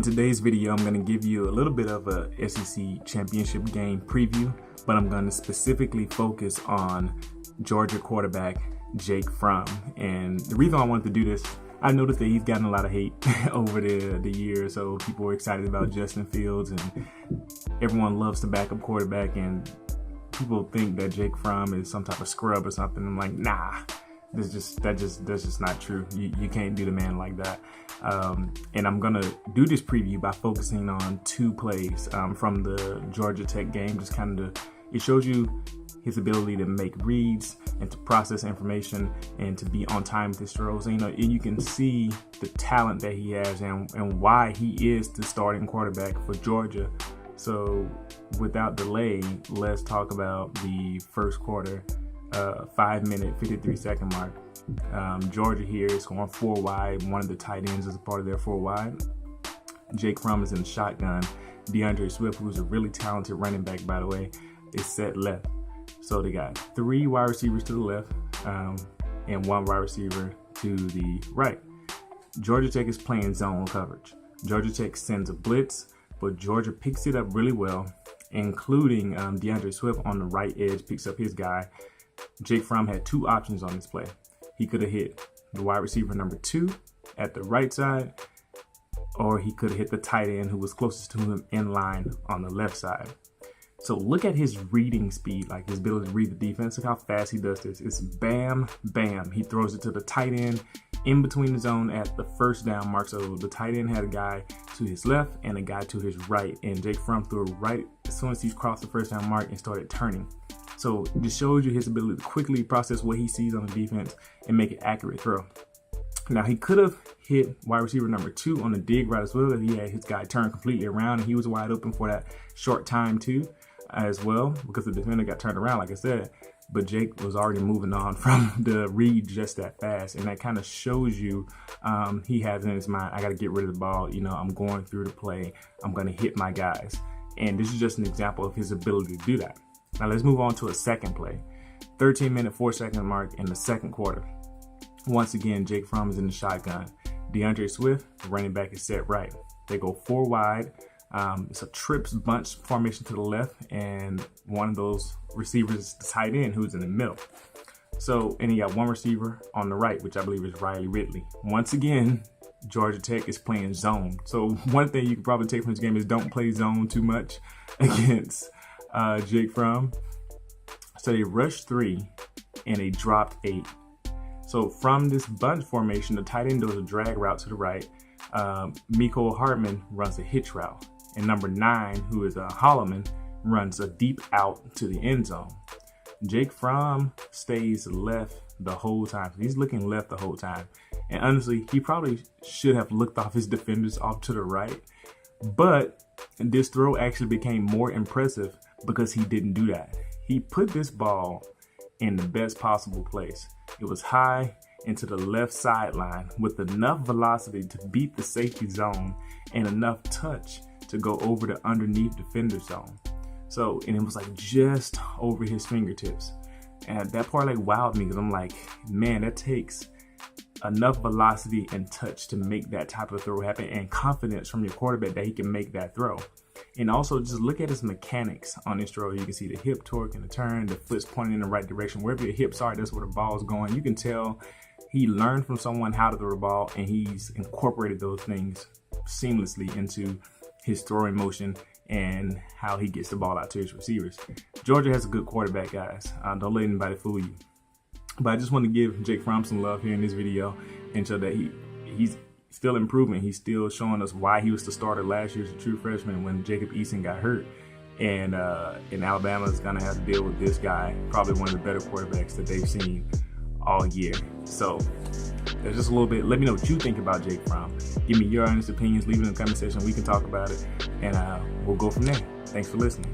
In today's video, I'm going to give you a little bit of a SEC championship game preview, but I'm going to specifically focus on Georgia quarterback Jake Fromm. And the reason I wanted to do this, I noticed that he's gotten a lot of hate over the year. So people were excited about Justin Fields, and everyone loves the backup quarterback, and people think that Jake Fromm is some type of scrub or something. I'm like, nah. That's just not true. You can't do the man like that. And I'm gonna do this preview by focusing on two plays from the Georgia Tech game. Just kind of, it shows you his ability to make reads and to process information and to be on time with his throws. And, and you can see the talent that he has and why he is the starting quarterback for Georgia. So without delay, let's talk about the first quarter. 5-minute, 53-second mark. Georgia here is going 4 wide. One of the tight ends is a part of their 4 wide. Jake Fromm is in the shotgun. DeAndre Swift, who's a really talented running back, by the way, is set left. So they got 3 wide receivers to the left and 1 wide receiver to the right. Georgia Tech is playing zone coverage. Georgia Tech sends a blitz, but Georgia picks it up really well, including DeAndre Swift on the right edge, picks up his guy. Jake Fromm had 2 options on this play. He could have hit the wide receiver number 2 at the right side, or he could have hit the tight end who was closest to him in line on the left side. So look at his reading speed, like his ability to read the defense. Look how fast he does this. It's bam, bam. He throws it to the tight end in between the zone at the first down mark. So the tight end had a guy to his left and a guy to his right, and Jake Fromm threw it right as soon as he crossed the first down mark and started turning. So this shows you his ability to quickly process what he sees on the defense and make an accurate throw. Now, he could have hit wide receiver number 2 on the dig right as well. He had his guy turned completely around, and he was wide open for that short time too as well, because the defender got turned around, like I said. But Jake was already moving on from the read just that fast, and that kind of shows you he has in his mind, I got to get rid of the ball. I'm going through the play. I'm going to hit my guys. And this is just an example of his ability to do that. Now let's move on to a second play. 13-minute, 4-second mark in the second quarter. Once again, Jake Fromm is in the shotgun. DeAndre Swift, the running back, is set right. They go 4 wide. It's a trips bunch formation to the left, and one of those receivers is the tight end who's in the middle. So, and he got 1 receiver on the right, which I believe is Riley Ridley. Once again, Georgia Tech is playing zone. So one thing you can probably take from this game is don't play zone too much against Jake Fromm. So they rushed 3 and they dropped 8. So from this bunch formation, the tight end does a drag route to the right. Mecole Hardman runs a hitch route, and number 9, who is Holloman, runs a deep out to the end zone. Jake Fromm stays left the whole time. He's looking left the whole time, and honestly, he probably should have looked off his defenders off to the right. But this throw actually became more impressive because he didn't do that. He put this ball in the best possible place. It was high into the left sideline with enough velocity to beat the safety zone and enough touch to go over the underneath defender zone. So, and it was like just over his fingertips. And that part like wowed me, because I'm like, man, that takes enough velocity and touch to make that type of throw happen, and confidence from your quarterback that he can make that throw. And also just look at his mechanics on this throw. You can see the hip torque and the turn, the foot's pointing in the right direction. Wherever your hips are, that's where the ball is going. You can tell he learned from someone how to throw the ball, and he's incorporated those things seamlessly into his throwing motion and how he gets the ball out to his receivers. Georgia has a good quarterback, guys. Don't let anybody fool you. But I just want to give Jake Fromm some love here in this video and show that he's still improving. He's still showing us why he was the starter last year as a true freshman when Jacob Eason got hurt. And Alabama is going to have to deal with this guy, probably one of the better quarterbacks that they've seen all year. So there's just a little bit. Let me know what you think about Jake Fromm. Give me your honest opinions. Leave it in the comment section. We can talk about it, and we'll go from there. Thanks for listening.